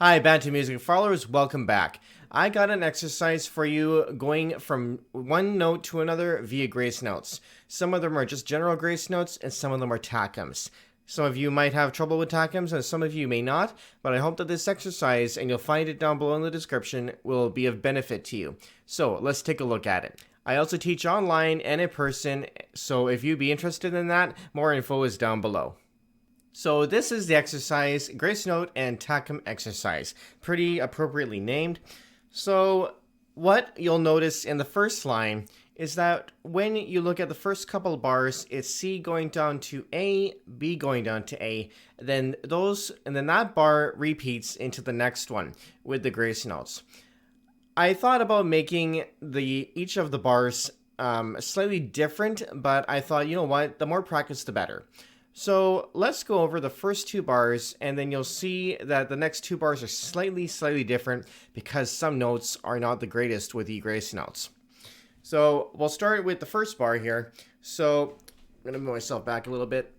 Hi, Banta music followers, welcome back. I got an exercise for you going from one note to another via grace notes. Some of them are just general grace notes, and some of them are tachums. Some of you might have trouble with tachums, and some of you may not, but I hope that this exercise, and you'll find it down below in the description, will be of benefit to you. So let's take a look at it. I also teach online and in person, so if you'd be interested in that, more info is down below. So this is the exercise, grace note and tachum exercise, pretty appropriately named. So what you'll notice in the first line is that when you look at the first couple of bars, it's C going down to A, B going down to A, then that bar repeats into the next one with the grace notes. I thought about making each of the bars slightly different, but I thought, you know what, the more practice the better. So let's go over the first two bars, and then you'll see that the next two bars are slightly different because some notes are not the greatest with the grace notes. So we'll start with the first bar here. So I'm going to move myself back a little bit.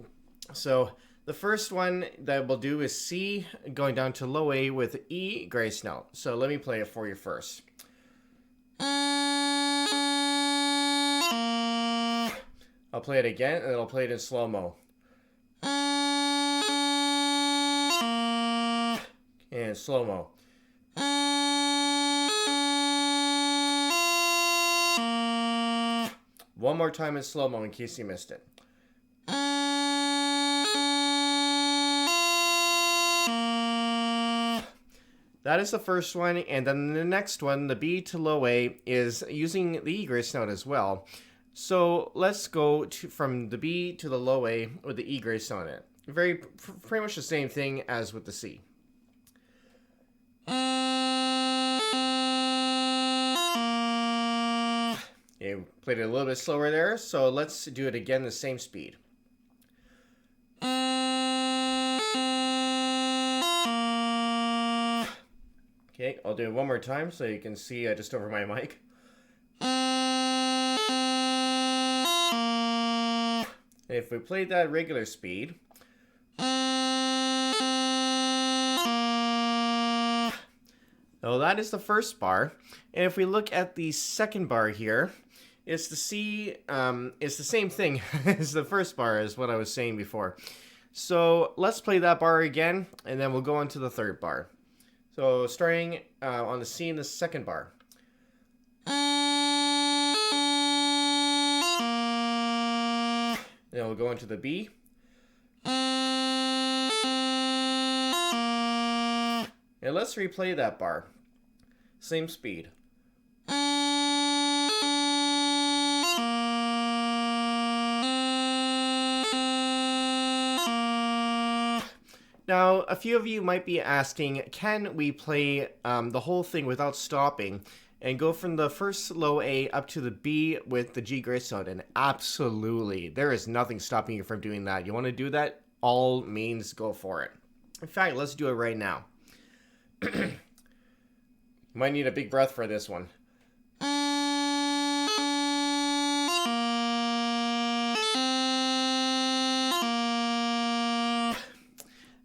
So the first one that we'll do is C going down to low A with E grace note. So let me play it for you first. I'll play it again, and then I'll play it in slow-mo. And slow-mo. One more time in slow-mo in case you missed it. That is the first one, and then the next one, the B to low A, is using the E grace note as well. So let's go from the B to the low A with the E grace note in it. Pretty much the same thing as with the C. You played it a little bit slower there, so let's do it again the same speed. Okay, I'll do it one more time so you can see just over my mic. If we played that regular speed, so that is the first bar. And if we look at the second bar here, it's the C, it's the same thing as the first bar, as what I was saying before. So let's play that bar again, and then we'll go on to the third bar. So starting on the C in the second bar. Then we'll go into the B. And let's replay that bar. Same speed. Now, a few of you might be asking, can we play the whole thing without stopping and go from the first low A up to the B with the G grace note? And absolutely, there is nothing stopping you from doing that. You want to do that? All means, go for it. In fact, let's do it right now. You might need a big breath for this one.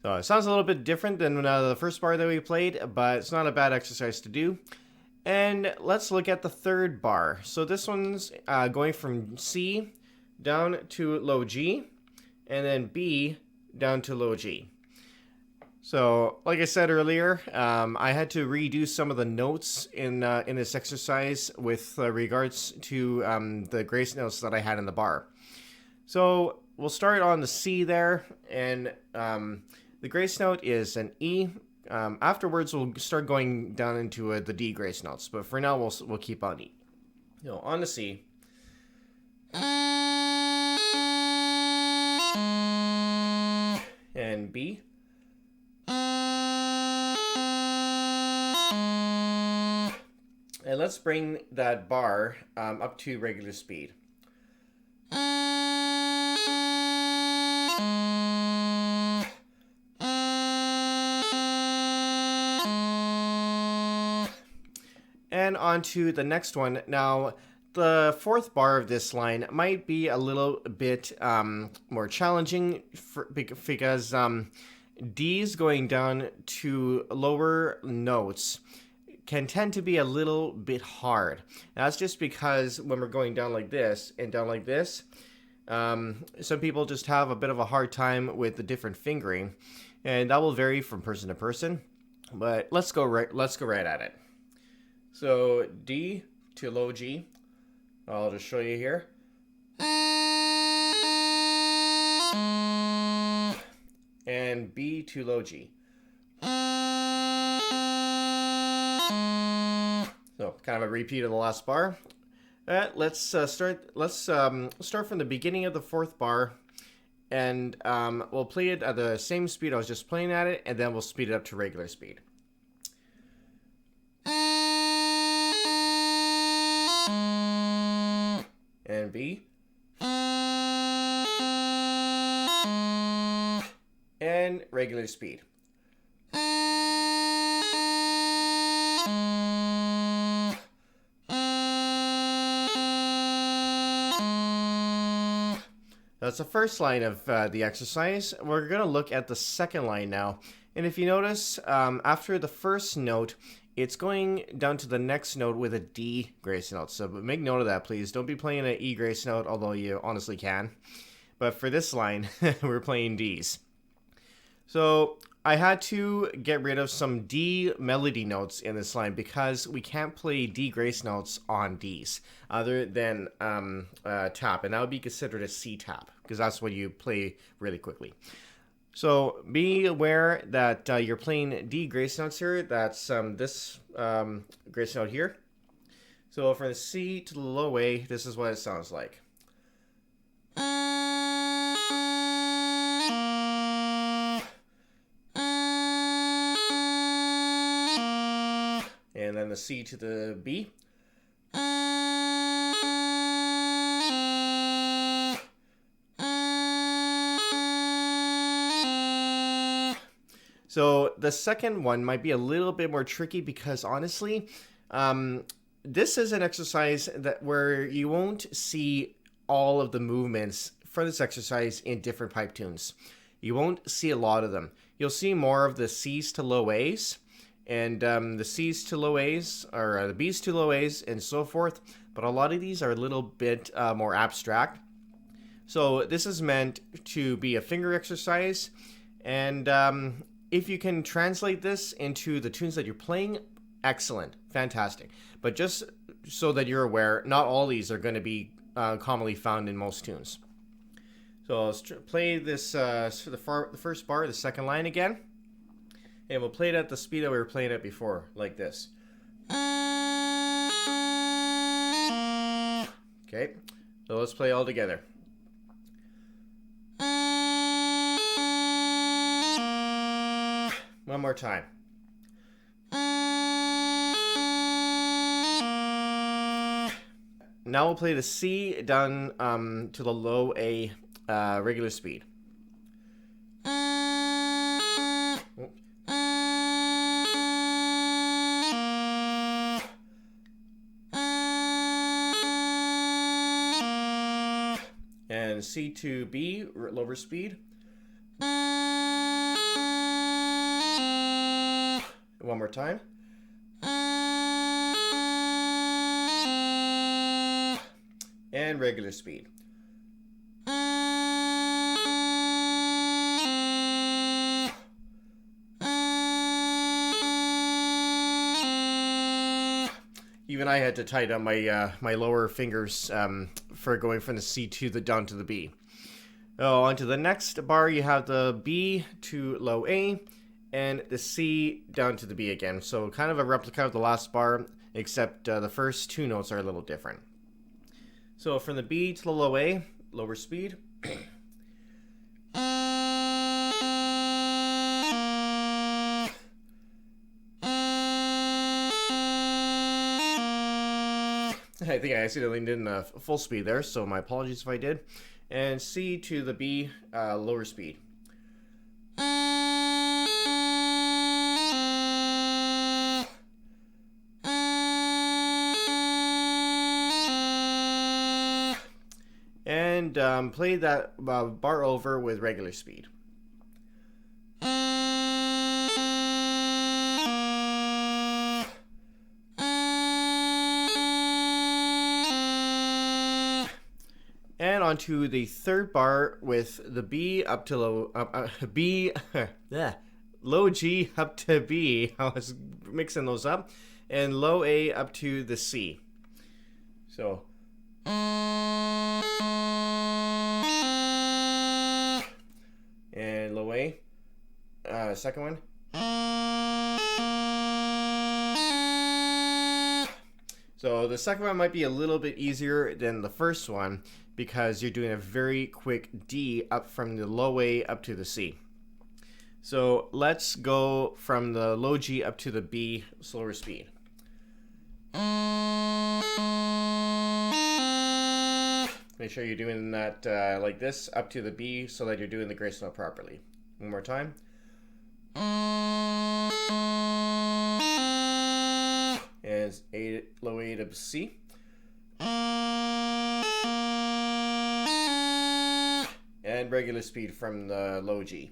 So it sounds a little bit different than the first bar that we played, but it's not a bad exercise to do. And let's look at the third bar. So this one's going from C down to low G, and then B down to low G. So, like I said earlier, I had to redo some of the notes in this exercise with regards to the grace notes that I had in the bar. So we'll start on the C there, and the grace note is an E. Afterwards, we'll start going down into the D grace notes, but for now, we'll keep on E. So on the C. And B. And let's bring that bar up to regular speed. And on to the next one. Now, the fourth bar of this line might be a little bit more challenging because D's going down to lower notes can tend to be a little bit hard. That's just because when we're going down like this and down like this, some people just have a bit of a hard time with the different fingering, and that will vary from person to person. But let's go right at it. So D to low G. I'll just show you here. And B to low G. So kind of a repeat of the last bar. Let's start from the beginning of the fourth bar, and we'll play it at the same speed I was just playing at it, and then we'll speed it up to regular speed. And B. And regular speed. That's the first line of the exercise. We're going to look at the second line now. And if you notice, after the first note, it's going down to the next note with a D grace note. So make note of that, please. Don't be playing an E grace note, although you honestly can. But for this line, we're playing Ds. So I had to get rid of some D melody notes in this line because we can't play D grace notes on Ds other than tap, and that would be considered a C tap because that's what you play really quickly. So be aware that you're playing D grace notes here. That's this grace note here. So from the C to the low A, this is what it sounds like. And then the C to the B. So the second one might be a little bit more tricky because honestly, this is an exercise where you won't see all of the movements for this exercise in different pipe tunes. You won't see a lot of them. You'll see more of the C's to low A's, and the C's to low A's, or the B's to low A's, and so forth. But a lot of these are a little bit more abstract. So this is meant to be a finger exercise, and if you can translate this into the tunes that you're playing, excellent, fantastic. But just so that you're aware, not all these are going to be commonly found in most tunes. So let's play this for the first bar, the second line again. And we'll play it at the speed that we were playing it before, like this. Okay, so let's play all together. One more time. Now we'll play the C down to the low A regular speed. And C to B, lower speed. One more time. And regular speed. Even I had to tighten up my lower fingers for going from the C to the down to the B. Oh, onto the next bar, you have the B to low A, and the C down to the B again. So kind of a replica of the last bar, except the first two notes are a little different. So from the B to the low A, lower speed. I think I accidentally did a full speed there, so my apologies if I did. And C to the B, lower speed. And play that bar over with regular speed. it onto the third bar with the B up to low B, yeah, low G up to B. I was mixing those up, and low A up to the C. So. And low A. Second one. So the second one might be a little bit easier than the first one because you're doing a very quick D up from the low A up to the C. So let's go from the low G up to the B, slower speed. Make sure you're doing that like this up to the B so that you're doing the grace note properly. One more time. And A, low A to C. And regular speed from the low G.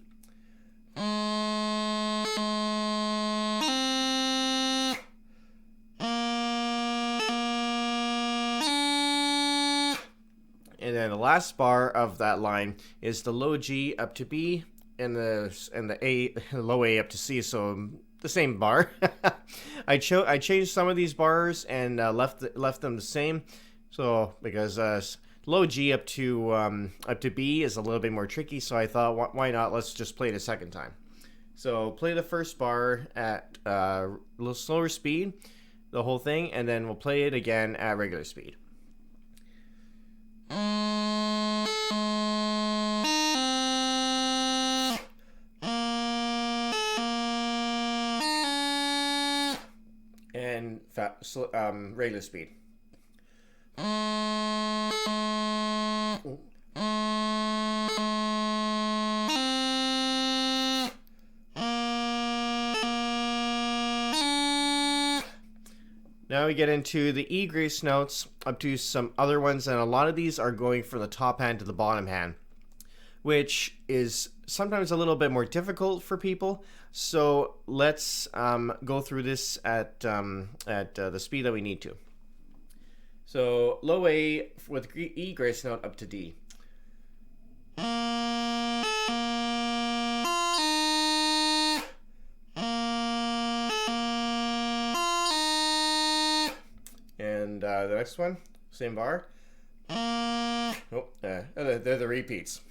And then the last bar of that line is the low G up to B and the A, low A up to C, so the same bar. I changed some of these bars and left them the same. So because low G up to B is a little bit more tricky, so I thought why not? Let's just play it a second time. So play the first bar at a little slower speed, the whole thing, and then we'll play it again at regular speed. And regular speed. Now we get into the E grace notes up to some other ones, and a lot of these are going from the top hand to the bottom hand, which is sometimes a little bit more difficult for people. So let's go through this at the speed that we need to. So low A with E grace note up to D. And the next one, same bar. Oh, they're the repeats.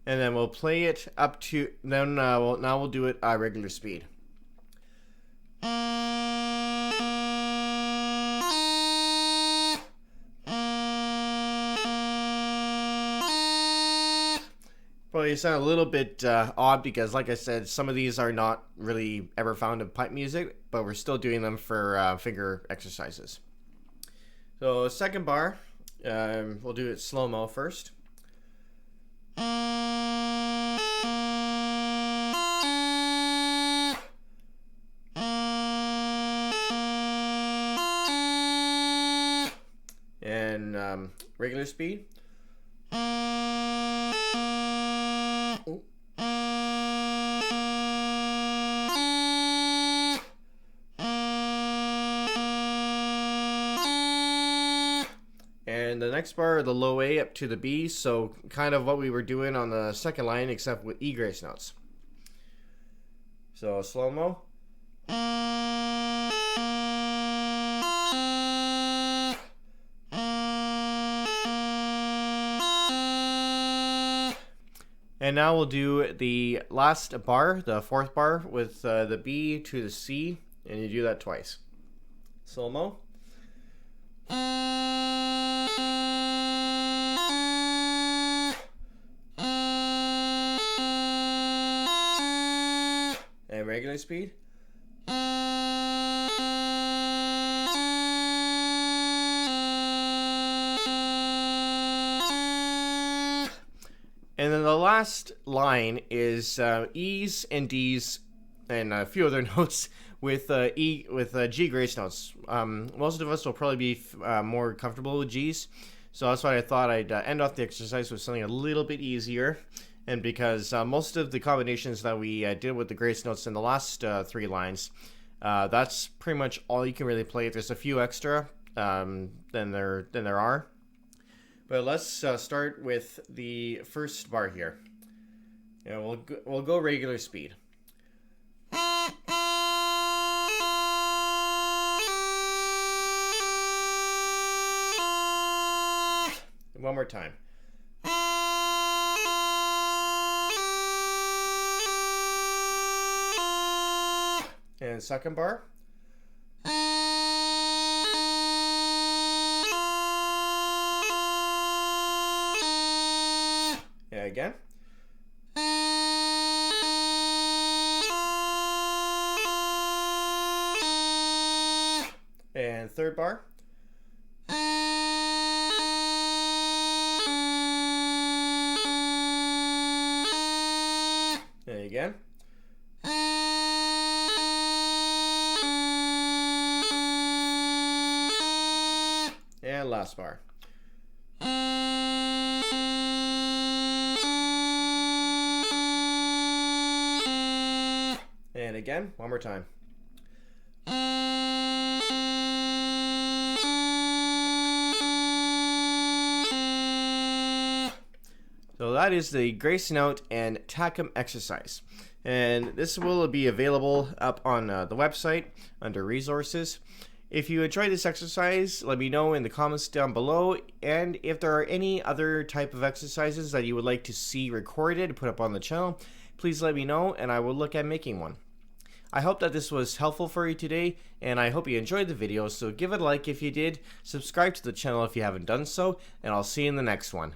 And then we'll play it up to, then now we'll do it at regular speed. Probably sound a little bit odd because, like I said, some of these are not really ever found in pipe music, but we're still doing them for finger exercises. So second bar, we'll do it slow-mo first. And regular speed. And the next bar, the low A up to the B, so kind of what we were doing on the second line, except with E grace notes. So slow-mo. And now we'll do the last bar, the fourth bar, with the B to the C, and you do that twice. Slow-mo. And regular speed. And then the last line is E's and D's and a few other notes with G grace notes. Most of us will probably be more comfortable with G's, so that's why I thought I'd end off the exercise with something a little bit easier. And because most of the combinations that we did with the grace notes in the last 3 lines, that's pretty much all you can really play. There's a few extra than there are. But let's start with the first bar here. We'll go regular speed. One more time. And second bar. Yeah, again. And third bar. And again. And last bar. And again, one more time. So that is the grace note and tachum exercise. And this will be available up on the website under resources. If you enjoyed this exercise, let me know in the comments down below. And if there are any other type of exercises that you would like to see recorded and put up on the channel, please let me know and I will look at making one. I hope that this was helpful for you today, and I hope you enjoyed the video, so give it a like if you did, subscribe to the channel if you haven't done so, and I'll see you in the next one.